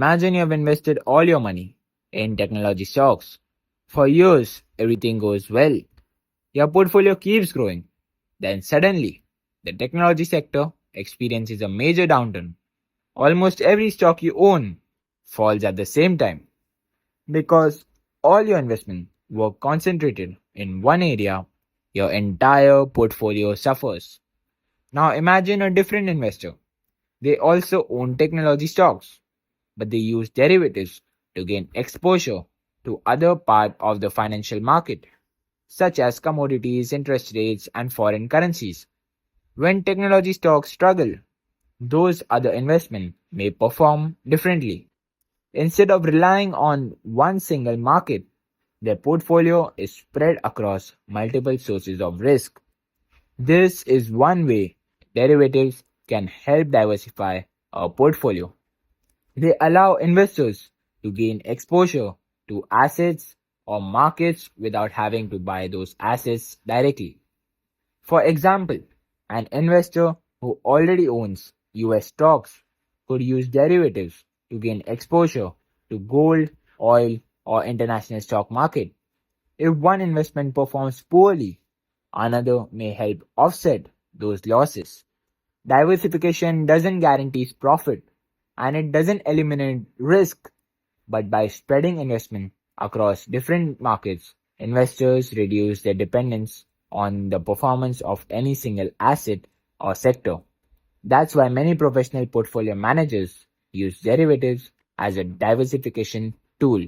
Imagine you have invested all your money in technology stocks. For years, everything goes well. Your portfolio keeps growing. Then suddenly, the technology sector experiences a major downturn. Almost every stock you own falls at the same time because all your investment were concentrated in one area. Your entire portfolio suffers. Now imagine a different investor. They also own technology stocks, but they use derivatives to gain exposure to other part of the financial market, such as commodities, interest rates, and foreign currencies. When technology stocks struggle, those other investments may perform differently. Instead of relying on one single market, their portfolio is spread across multiple sources of risk. This is one way derivatives can help diversify our portfolio. They allow investors to gain exposure to assets or markets without having to buy those assets directly. For example, an investor who already owns US stocks could use derivatives to gain exposure to gold, oil, or international stock market. If one investment performs poorly, another may help offset those losses. Diversification doesn't guarantee profit and it doesn't eliminate risk, but by spreading investment across different markets, investors reduce their dependence on the performance of any single asset or sector. That's why many professional portfolio managers use derivatives as a diversification tool.